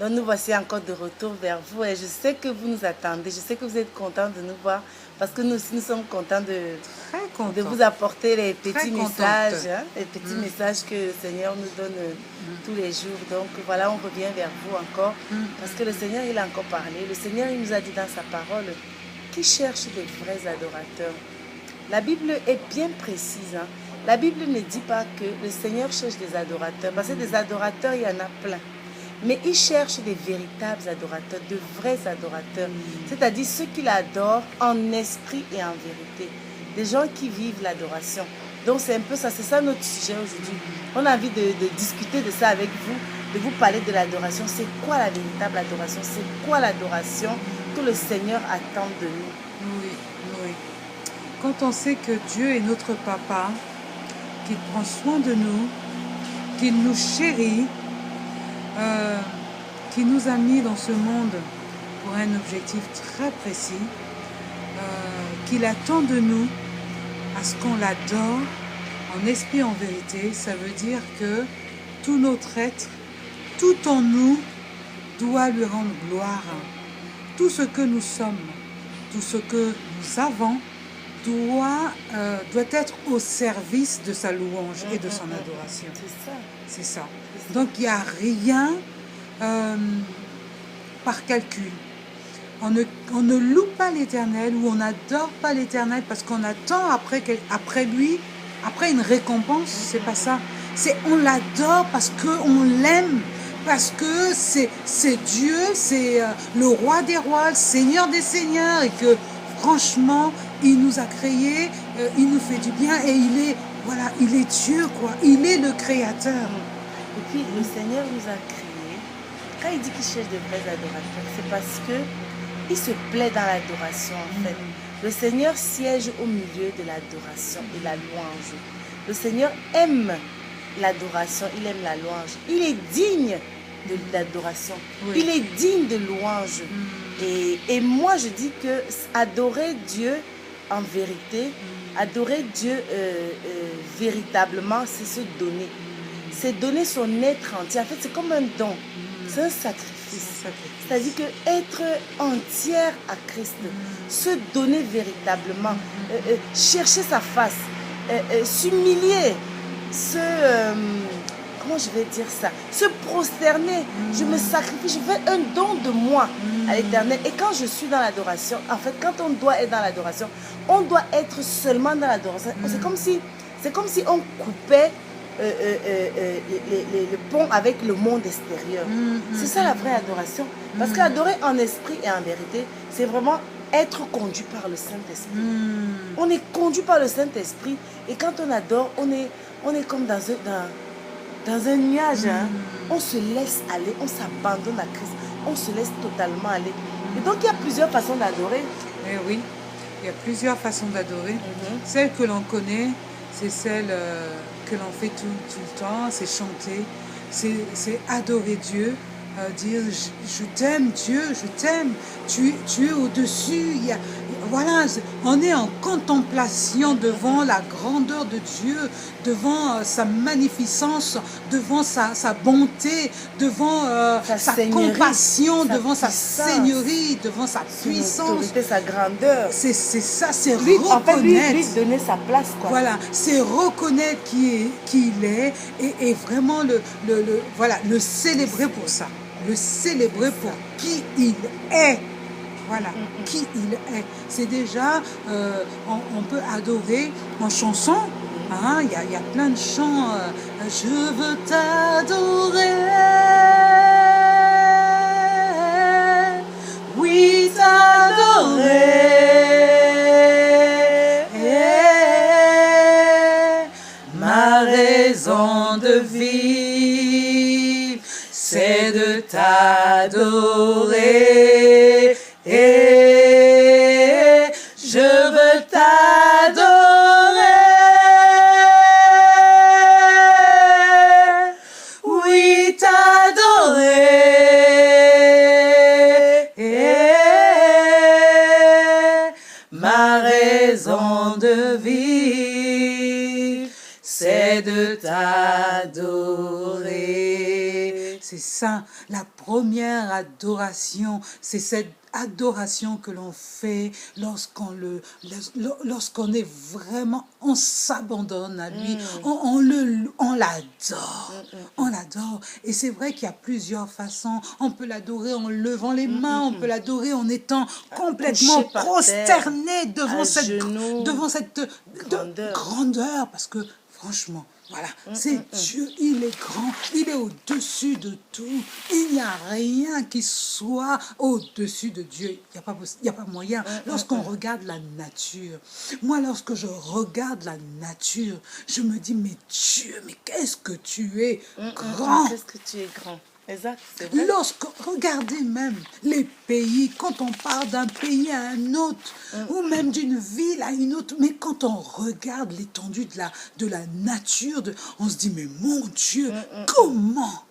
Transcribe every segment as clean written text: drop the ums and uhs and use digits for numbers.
Donc nous voici encore de retour vers vous et je sais que vous nous attendez, je sais que vous êtes contents de nous voir parce que nous aussi nous sommes contents de vous apporter les petits messages, hein, les petits messages que le Seigneur nous donne tous les jours. Donc voilà, on revient vers vous encore parce que le Seigneur il a encore parlé, le Seigneur il nous a dit dans sa parole qui cherche des vrais adorateurs. La Bible est bien précise, hein. La Bible ne dit pas que le Seigneur cherche des adorateurs, parce que des adorateurs, il y en a plein. Mais il cherche des véritables adorateurs, de vrais adorateurs. C'est-à-dire ceux qui l'adorent en esprit et en vérité. Des gens qui vivent l'adoration. Donc c'est un peu ça, c'est ça notre sujet aujourd'hui. On a envie de discuter de ça avec vous, de vous parler de l'adoration. C'est quoi la véritable adoration? C'est quoi l'adoration que le Seigneur attend de nous? Oui, oui. Quand on sait que Dieu est notre papa, qu'il prend soin de nous, qu'il nous chérit, qui nous a mis dans ce monde pour un objectif très précis, qu'il attend de nous à ce qu'on l'adore en esprit, en vérité. Ça veut dire que tout notre être, tout en nous, doit lui rendre gloire. Tout ce que nous sommes, tout ce que nous avons, doit être au service de sa louange et de son adoration. C'est ça. C'est ça. Donc il n'y a rien par calcul. On ne loue pas l'Éternel ou on n'adore pas l'Éternel parce qu'on attend après lui, après une récompense. C'est pas ça. C'est on l'adore parce qu'on l'aime. Parce que c'est Dieu, c'est le roi des rois, le Seigneur des seigneurs et que franchement, il nous a créés, il nous fait du bien et il est Dieu, quoi. Il est le créateur. Et puis, le Seigneur nous a créés. Quand il dit qu'il cherche de vrais adorateurs, c'est parce qu'il se plaît dans l'adoration, en fait. Le Seigneur siège au milieu de l'adoration et la louange. Le Seigneur aime l'adoration, il aime la louange. Il est digne de l'adoration. Oui. Il est digne de louange. Et moi, je dis que adorer Dieu en vérité, adorer Dieu véritablement, c'est se donner. C'est donner son être entier. En fait, c'est comme un don. C'est un sacrifice. C'est-à-dire que être entière à Christ, se donner véritablement, chercher sa face, s'humilier, comment je vais dire ça, se prosterner, je me sacrifie, je fais un don de moi à l'Éternel. Et quand je suis dans l'adoration, en fait, quand on doit être dans l'adoration, on doit être seulement dans l'adoration. C'est comme si on coupait le pont avec le monde extérieur. C'est ça la vraie adoration. Parce qu'adorer en esprit et en vérité, c'est vraiment être conduit par le Saint-Esprit. On est conduit par le Saint-Esprit et quand on adore, on est comme dans un nuage. Hein. On se laisse aller, on s'abandonne à Christ, on se laisse totalement aller. Et donc il y a plusieurs façons d'adorer. Eh oui, il y a plusieurs façons d'adorer. Celle que l'on connaît, c'est celle que l'on fait tout le temps, c'est chanter, c'est adorer Dieu. Dire je t'aime Dieu, je t'aime, tu es au-dessus. Voilà, on est en contemplation devant la grandeur de Dieu, devant sa magnificence, devant sa bonté, devant sa compassion, devant sa seigneurie, devant sa puissance, sa grandeur. C'est ça, c'est reconnaître. En fait, lui donner sa place, quoi. Voilà, c'est reconnaître qui il est et vraiment le célébrer pour ça. Le célébrer pour qui il est. Voilà, qui il est. C'est déjà, on peut adorer en chanson. Hein, y a plein de chants. Je veux t'adorer. Oui, t'adorer. Ma raison de vivre, c'est de t'adorer. Je veux t'adorer. Oui, t'adorer. Ma raison de vivre, c'est de t'adorer. C'est ça, la première adoration, c'est cette adoration que l'on fait lorsqu'on est vraiment, on s'abandonne à lui, on l'adore, on l'adore. Et c'est vrai qu'il y a plusieurs façons. On peut l'adorer en levant les mains, on peut l'adorer en étant complètement prosterné devant cette grandeur, parce que franchement, voilà, c'est Dieu, il est grand, il est au-dessus de tout. Il n'y a rien qui soit au-dessus de Dieu. Il n'y a pas moyen. Lorsqu'on regarde la nature, moi, lorsque je regarde la nature, je me dis, mais Dieu, mais qu'est-ce que tu es grand. Qu'est-ce que tu es grand. Exact, c'est vrai. Regardez même les pays, quand on part d'un pays à un autre, ou même d'une ville à une autre, mais quand on regarde l'étendue de la nature, on se dit, mais mon Dieu, comment,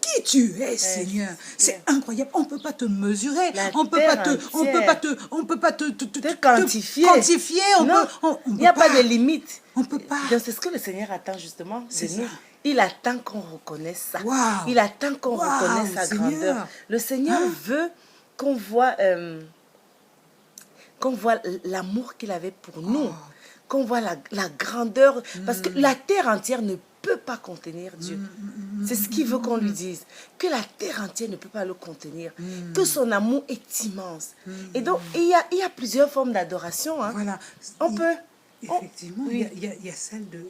qui tu es, Seigneur? C'est incroyable. On peut pas te mesurer. On peut pas te quantifier. Il n'y a pas de limite. On peut pas. C'est ce que le Seigneur attend justement de nous. Il attend qu'on reconnaisse ça. Wow. Il attend qu'on reconnaisse sa grandeur. Le Seigneur veut qu'on voit l'amour qu'il avait pour nous. Qu'on voit la grandeur. Parce que la terre entière ne peut pas contenir Dieu. C'est ce qu'il veut qu'on lui dise. Que la terre entière ne peut pas le contenir. Que son amour est immense. Et donc, il y a plusieurs formes d'adoration. Hein. Voilà. On peut... Effectivement, il y a celle de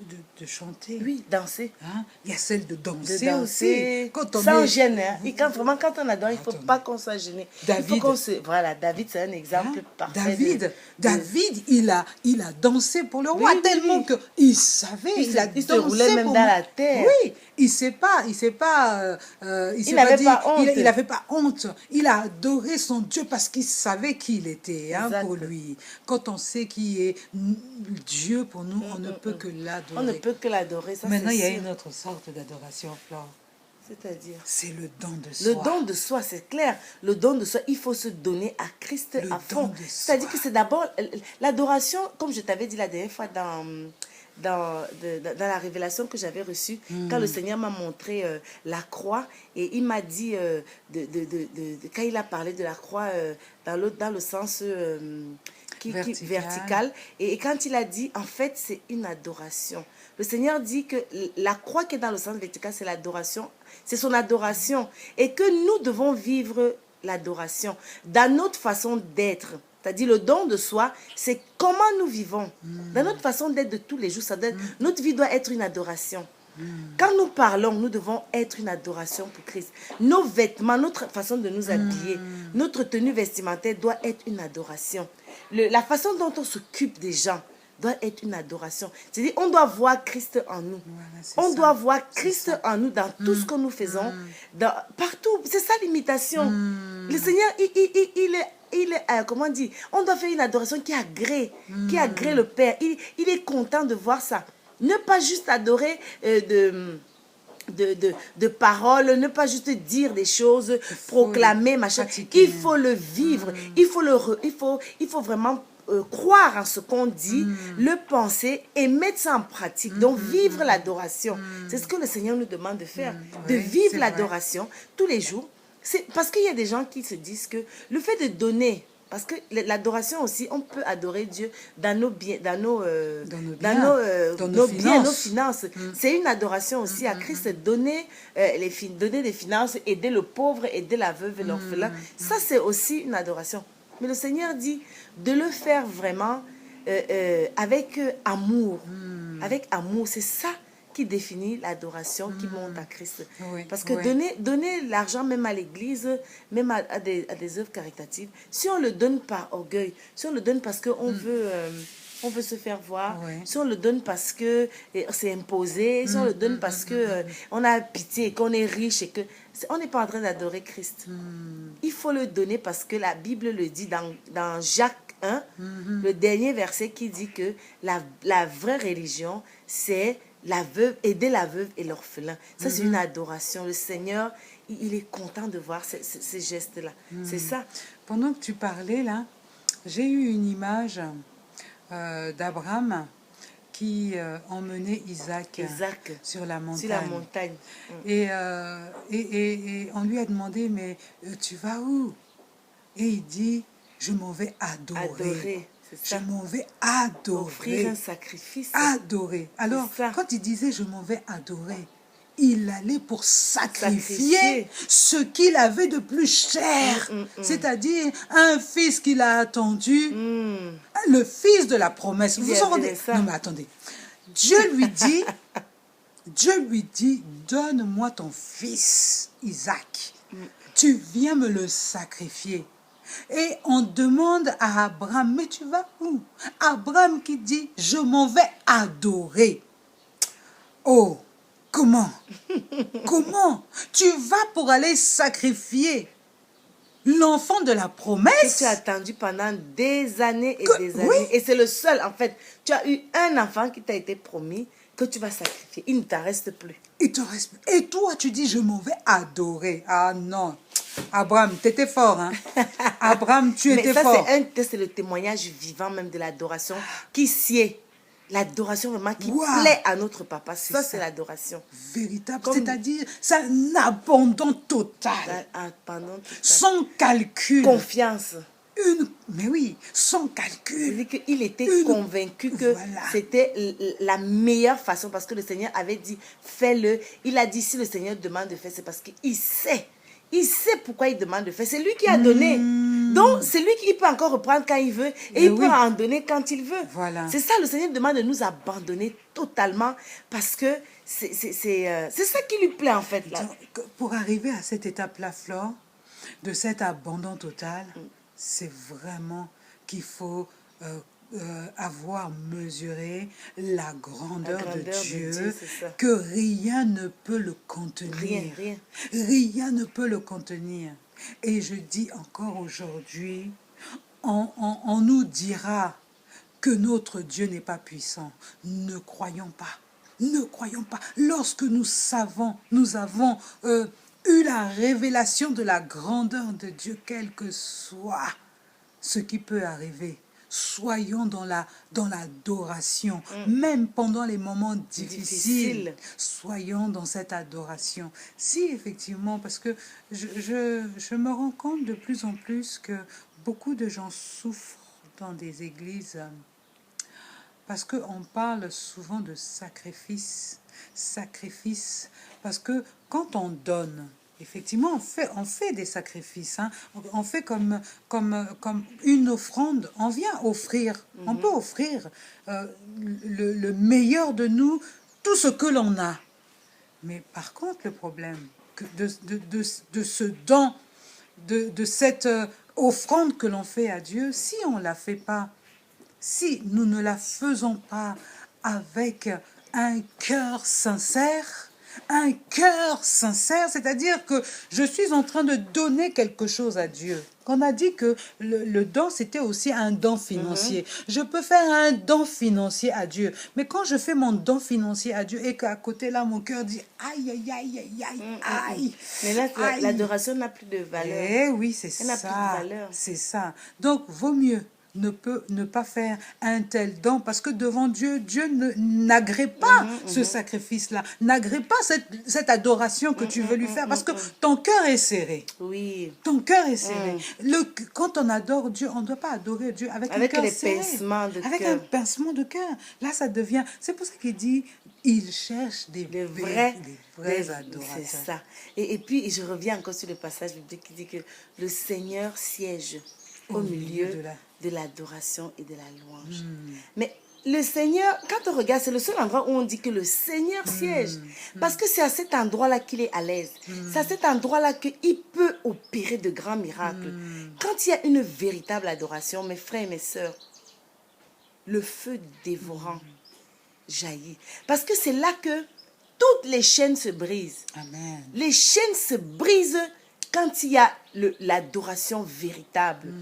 chanter. Oui, danser. Hein? Il y a celle de danser aussi. Sans gêne. Hein? Et quand on adore, il ne faut pas qu'on soit gêné. David. Voilà, David, c'est un exemple parfait. David, il a dansé pour le roi tellement qu'il savait. Il se roulait même dans la terre. Oui, il n'avait pas honte. Il a adoré son Dieu parce qu'il savait qui il était pour lui. Quand on sait qui est Dieu pour nous, on ne peut que l'adorer. On ne peut que l'adorer. Maintenant, il y a une autre sorte d'adoration, Flore. C'est-à-dire? C'est le don de soi. Le don de soi, c'est clair. Le don de soi, il faut se donner à Christ à fond. C'est-à-dire que c'est d'abord l'adoration, comme je t'avais dit la dernière fois dans la révélation que j'avais reçue, quand le Seigneur m'a montré la croix, et il m'a dit, quand il a parlé de la croix dans le sens vertical, et quand il a dit, en fait, c'est une adoration. Le Seigneur dit que la croix qui est dans le sens vertical, c'est l'adoration, c'est son adoration, et que nous devons vivre l'adoration dans notre façon d'être. C'est-à-dire le don de soi, c'est comment nous vivons. Dans notre façon d'être de tous les jours, notre vie doit être une adoration. Quand nous parlons, nous devons être une adoration pour Christ. Nos vêtements, notre façon de nous habiller, notre tenue vestimentaire doit être une adoration. La façon dont on s'occupe des gens doit être une adoration. C'est-à-dire, on doit voir Christ en nous. Voilà, doit voir Christ en nous dans tout ce que nous faisons, partout. C'est ça l'imitation. Le Seigneur, il est, comment dire, on doit faire une adoration qui agrée le Père. Il est content de voir ça. Ne pas juste adorer de paroles, ne pas juste dire des choses, proclamer, machin. Il faut le vivre. Il faut vraiment croire en ce qu'on dit, le penser et mettre ça en pratique. Donc, vivre l'adoration. C'est ce que le Seigneur nous demande de faire. De vivre l'adoration tous les jours. C'est parce qu'il y a des gens qui se disent que le fait de donner, parce que l'adoration aussi, on peut adorer Dieu dans nos biens, dans nos finances. C'est une adoration aussi à Christ. Donner des finances, aider le pauvre, aider la veuve et l'orphelin. Ça, c'est aussi une adoration. Mais le Seigneur dit de le faire vraiment avec amour. Avec amour, c'est ça qui définit l'adoration qui monte à Christ. Parce que donner l'argent même à l'église, même à des œuvres caritatives, si on le donne par orgueil, si on le donne parce qu'on veut se faire voir, si on le donne parce que c'est imposé, si on le donne parce que on a pitié, qu'on est riche et que on n'est pas en train d'adorer Christ. Il faut le donner parce que la Bible le dit dans Jacques 1, le dernier verset qui dit que la vraie religion, c'est aider la veuve et l'orphelin. Ça, c'est une adoration. Le Seigneur, il est content de voir ces gestes-là. C'est ça. Pendant que tu parlais, là, j'ai eu une image d'Abraham qui emmenait Isaac sur la montagne. Sur la montagne. Et on lui a demandé, mais tu vas où? Et il dit, je m'en vais adorer. Je m'en vais adorer. Offrir un sacrifice. Adorer. Alors, quand il disait, je m'en vais adorer, il allait pour sacrifier ce qu'il avait de plus cher, c'est-à-dire un fils qu'il a attendu, le fils de la promesse. Vous vous rendez? Non mais attendez, Dieu lui dit, donne-moi ton fils Isaac, tu viens me le sacrifier. Et on demande à Abraham, mais tu vas où? Abraham qui dit, je m'en vais adorer. Oh, comment? Comment? Tu vas pour aller sacrifier l'enfant de la promesse? Que tu as attendu pendant des années et des années. Oui. Et c'est le seul, en fait. Tu as eu un enfant qui t'a été promis que tu vas sacrifier. Il ne t'en reste plus. Il te reste plus. Et toi, tu dis, je m'en vais adorer. Ah non. Abraham, tu étais fort, hein? Abraham, tu étais fort. C'est le témoignage vivant même de l'adoration qui sied. L'adoration vraiment qui plaît à notre papa. Ça, c'est l'adoration. Véritable. C'est-à-dire, c'est un abandon total. Sans calcul. Confiance. Mais oui, sans calcul. C'est-à-dire qu'il était convaincu que c'était la meilleure façon parce que le Seigneur avait dit, fais-le. Il a dit, si le Seigneur demande de faire, c'est parce qu'il sait. Il sait pourquoi il demande de faire. C'est lui qui a donné. Donc, c'est lui qui peut encore reprendre quand il veut. Et il peut en donner quand il veut. Voilà. C'est ça, le Seigneur demande de nous abandonner totalement. Parce que c'est ça qui lui plaît, en fait. Là. Donc, pour arriver à cette étape-là, Flore, de cet abandon total, c'est vraiment qu'il faut avoir mesuré la grandeur de Dieu, que rien ne peut le contenir. Rien ne peut le contenir. Et je dis encore aujourd'hui, on nous dira que notre Dieu n'est pas puissant. Ne croyons pas. Ne croyons pas. Lorsque nous avons eu la révélation de la grandeur de Dieu, quel que soit ce qui peut arriver, soyons dans l'adoration, même pendant les moments difficiles, soyons dans cette adoration. Si effectivement, parce que je me rends compte de plus en plus que beaucoup de gens souffrent dans des églises parce qu'on parle souvent de sacrifice, parce que quand on donne, effectivement, on fait des sacrifices. Hein. On fait comme une offrande. On vient offrir. On peut offrir le meilleur de nous, tout ce que l'on a. Mais par contre, le problème de ce don, de cette offrande que l'on fait à Dieu, si on ne la fait pas, si nous ne la faisons pas avec un cœur sincère, c'est-à-dire que je suis en train de donner quelque chose à Dieu. On a dit que le don, c'était aussi un don financier. Je peux faire un don financier à Dieu. Mais quand je fais mon don financier à Dieu et qu'à côté, là, mon cœur dit aïe, aïe, aïe, aïe, aïe, aïe. Mais là, l'adoration n'a plus de valeur. Eh oui, c'est ça. Elle n'a plus de valeur. C'est ça. Donc, vaut mieux ne pas faire un tel don parce que devant Dieu, Dieu n'agrée pas ce sacrifice-là, n'agrée pas cette adoration que tu veux lui faire parce que ton cœur est serré. Oui. Ton cœur est serré. Quand on adore Dieu, on ne doit pas adorer Dieu avec un cœur serré. Avec un pincement de cœur. Là, ça devient... C'est pour ça qu'il dit, il cherche des vrais adorateurs. C'est ça. Et puis, je reviens encore sur le passage biblique qui dit que le Seigneur siège au milieu de l'adoration et de la louange. Mais le Seigneur, quand on regarde, c'est le seul endroit où on dit que le Seigneur siège. Parce que c'est à cet endroit-là qu'il est à l'aise. C'est à cet endroit-là qu'il peut opérer de grands miracles. Quand il y a une véritable adoration, mes frères et mes sœurs, le feu dévorant jaillit. Parce que c'est là que toutes les chaînes se brisent. Amen. Les chaînes se brisent quand il y a l'adoration véritable.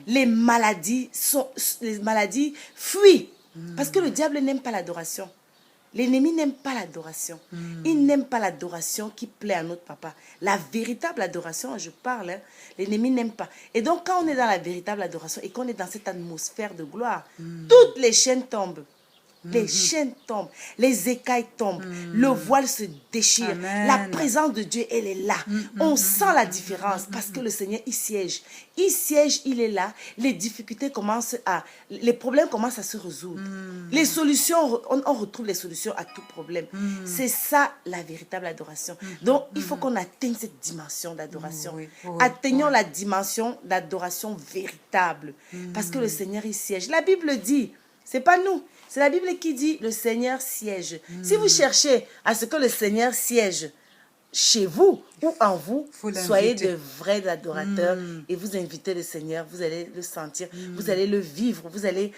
Les maladies fuient. Parce que le diable n'aime pas l'adoration. L'ennemi n'aime pas l'adoration. Il n'aime pas l'adoration qui plaît à notre papa. La véritable adoration, je parle, hein, l'ennemi n'aime pas. Et donc, quand on est dans la véritable adoration et qu'on est dans cette atmosphère de gloire, toutes les chaînes tombent. Les chaînes tombent, les écailles tombent, le voile se déchire. Amen. La présence de Dieu, elle est là. On sent la différence parce que le Seigneur, il siège. Il siège, il est là. Les difficultés commencent les problèmes commencent à se résoudre. Les solutions, on retrouve les solutions à tout problème. C'est ça la véritable adoration. Donc, il faut qu'on atteigne cette dimension d'adoration. Atteignons la dimension d'adoration véritable. Parce que le Seigneur, il siège. La Bible dit, c'est pas nous. C'est la Bible qui dit le Seigneur siège. Si vous cherchez à ce que le Seigneur siège chez vous ou en vous, soyez de vrais adorateurs et vous invitez le Seigneur, vous allez le sentir, vous allez le vivre, vous allez...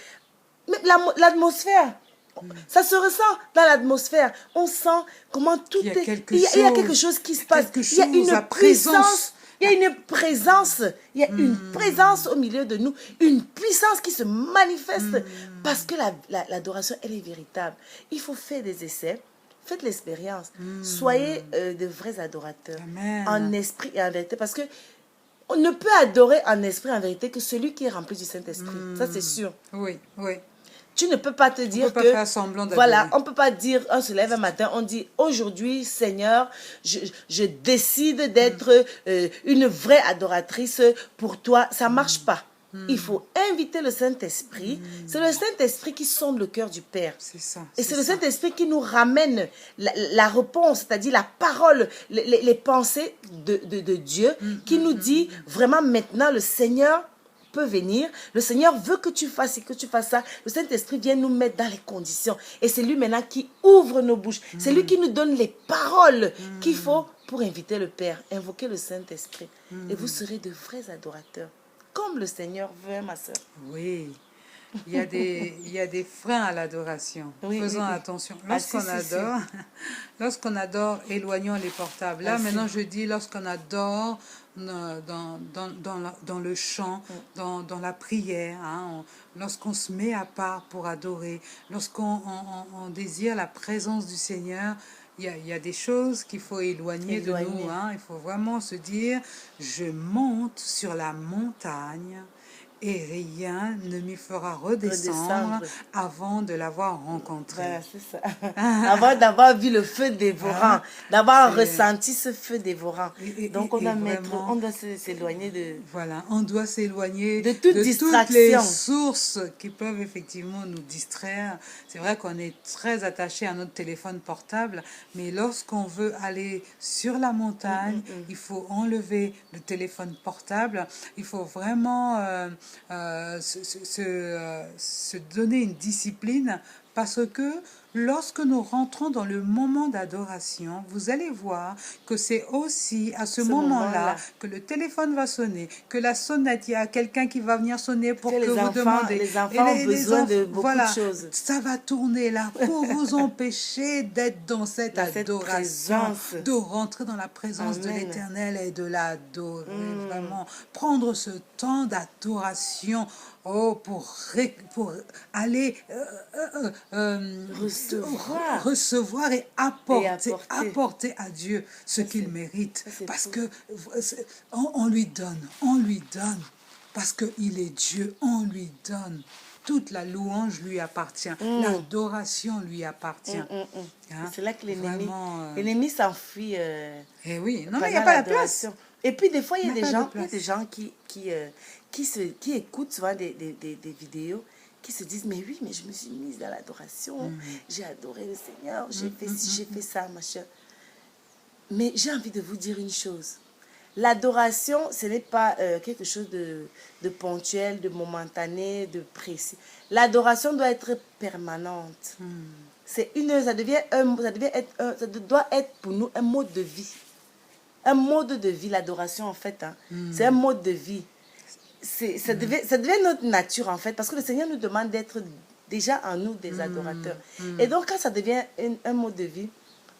Mais l'atmosphère, ça se ressent dans l'atmosphère. On sent comment tout est... Il y a quelque chose qui se passe. Il y a une présence. Il y a une présence, au milieu de nous, une puissance qui se manifeste parce que l'adoration, elle est véritable. Il faut faire des essais, faites l'expérience. Soyez de vrais adorateurs, en esprit et en vérité, parce que on ne peut adorer en esprit et en vérité que celui qui est rempli du Saint-Esprit. Ça, c'est sûr. Oui, oui. Tu ne peux pas te dire que... faire semblant voilà, on ne peut pas dire, on se lève un matin, on dit, aujourd'hui, Seigneur, je décide d'être une vraie adoratrice pour toi. Ça ne marche pas. Il faut inviter le Saint-Esprit. C'est le Saint-Esprit qui sonde le cœur du Père. C'est ça. Et c'est le Saint-Esprit qui nous ramène la réponse, c'est-à-dire la parole, les pensées de Dieu, qui nous dit, vraiment maintenant, le Seigneur peut venir, le Seigneur veut que tu fasses et que tu fasses ça. Le Saint-Esprit vient nous mettre dans les conditions et c'est lui maintenant qui ouvre nos bouches, c'est lui qui nous donne les paroles qu'il faut pour inviter le Père. Invoquez le Saint-Esprit et vous serez de vrais adorateurs comme le Seigneur veut, ma soeur. Oui, il y a des freins à l'adoration. Faisons attention. Lorsqu'on adore, éloignons les portables. Là, maintenant, je dis, lorsqu'on adore dans le chant, dans la prière, lorsqu'on se met à part pour adorer, lorsqu'on désire la présence du Seigneur, il y a des choses qu'il faut éloigner de nous. Il faut vraiment se dire, je monte sur la montagne et rien ne m'y fera redescendre avant de l'avoir rencontré. Voilà, c'est ça. Avant d'avoir vu le feu dévorant, d'avoir ressenti ce feu dévorant. Donc on doit s'éloigner de... Voilà, on doit s'éloigner de toute distraction. Toutes les sources qui peuvent effectivement nous distraire. C'est vrai qu'on est très attaché à notre téléphone portable, mais lorsqu'on veut aller sur la montagne, il faut enlever le téléphone portable. Il faut vraiment... se donner une discipline parce que lorsque nous rentrons dans le moment d'adoration, vous allez voir que c'est aussi à ce moment-là que le téléphone va sonner, que la sonnette, il y a quelqu'un qui va venir sonner pour que vous demandez. Les enfants ont besoin de beaucoup de choses. Ça va tourner là pour vous empêcher d'être dans cette adoration, de rentrer dans la présence de l'Éternel et de l'adorer. Vraiment, prendre ce temps d'adoration pour aller recevoir et apporter à Dieu ce qu'il mérite. Parce que on lui donne, parce qu'il est Dieu, on lui donne. Toute la louange lui appartient, l'adoration lui appartient. C'est là que l'ennemi s'enfuit. Eh oui, non mais il n'y a pas la place. Et puis des fois, il y a des gens qui écoutent souvent des vidéos, qui se disent, mais oui, mais je me suis mise dans l'adoration, j'ai adoré le Seigneur, j'ai fait ci, j'ai fait ça, machin. Mais j'ai envie de vous dire une chose. L'adoration, ce n'est pas quelque chose de ponctuel, de momentané, de précis. L'adoration doit être permanente. Ça doit être pour nous un mode de vie. Un mode de vie, l'adoration en fait. C'est un mode de vie. Ça devient notre nature en fait, parce que le Seigneur nous demande d'être déjà en nous des adorateurs. Et donc quand ça devient un mode de vie,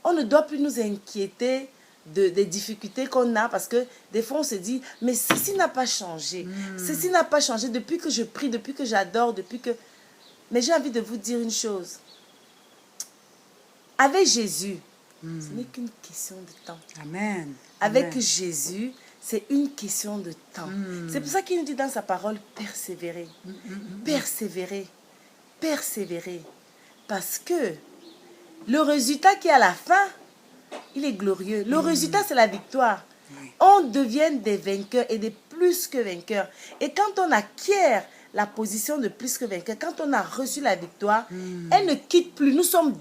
on ne doit plus nous inquiéter des difficultés qu'on a, parce que des fois on se dit, mais ceci n'a pas changé. Ceci n'a pas changé depuis que je prie, depuis que j'adore, Mais j'ai envie de vous dire une chose. Avec Jésus, ce n'est qu'une question de temps. Amen. Avec Jésus, c'est une question de temps. C'est pour ça qu'il nous dit dans sa parole, persévérer. Persévérer. Persévérer. Parce que le résultat qui est à la fin, il est glorieux. Le résultat, c'est la victoire. Oui. On devient des vainqueurs et des plus que vainqueurs. Et quand on acquiert la position de plus que vainqueur, quand on a reçu la victoire, elle ne quitte plus. Nous sommes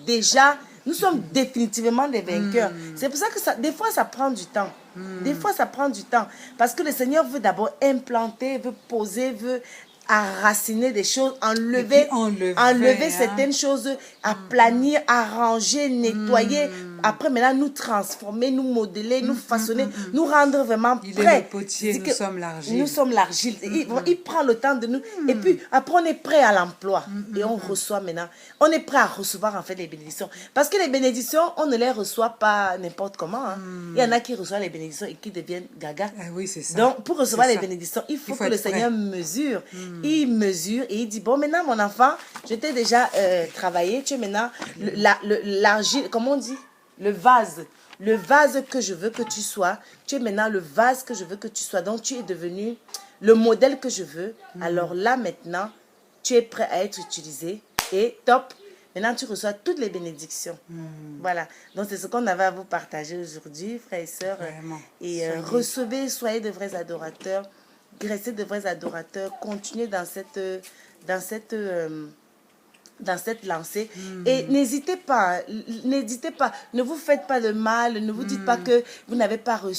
définitivement des vainqueurs. C'est pour ça que des fois, ça prend du temps. Des fois, ça prend du temps. Parce que le Seigneur veut d'abord implanter, veut poser, veut enraciner des choses, enlever certaines choses, aplanir, arranger, nettoyer. Après, maintenant, nous transformer, nous modeler, nous façonner, nous rendre vraiment prêts. Il est le potier, nous sommes l'argile. Nous sommes l'argile. Il prend le temps de nous. Et puis, après, on est prêt à l'emploi. Et on reçoit maintenant. On est prêt à recevoir, en fait, les bénédictions. Parce que les bénédictions, on ne les reçoit pas n'importe comment. Hein. Il y en a qui reçoivent les bénédictions et qui deviennent gaga. Oui, c'est ça. Donc, pour recevoir les bénédictions, il faut que le Seigneur mesure. Il mesure et il dit, bon, maintenant, mon enfant, je t'ai déjà travaillé. Tu es maintenant l'argile, comment on dit? Le vase que je veux que tu sois. Tu es maintenant le vase que je veux que tu sois. Donc, tu es devenu le modèle que je veux. Alors là, maintenant, tu es prêt à être utilisé. Et top, maintenant, tu reçois toutes les bénédictions. Voilà. Donc, c'est ce qu'on avait à vous partager aujourd'hui, frères et sœurs. Vraiment. Et recevez, soyez de vrais adorateurs. Restez de vrais adorateurs. Continuez dans cette lancée. Et n'hésitez pas, ne vous faites pas de mal, ne vous dites pas que vous n'avez pas reçu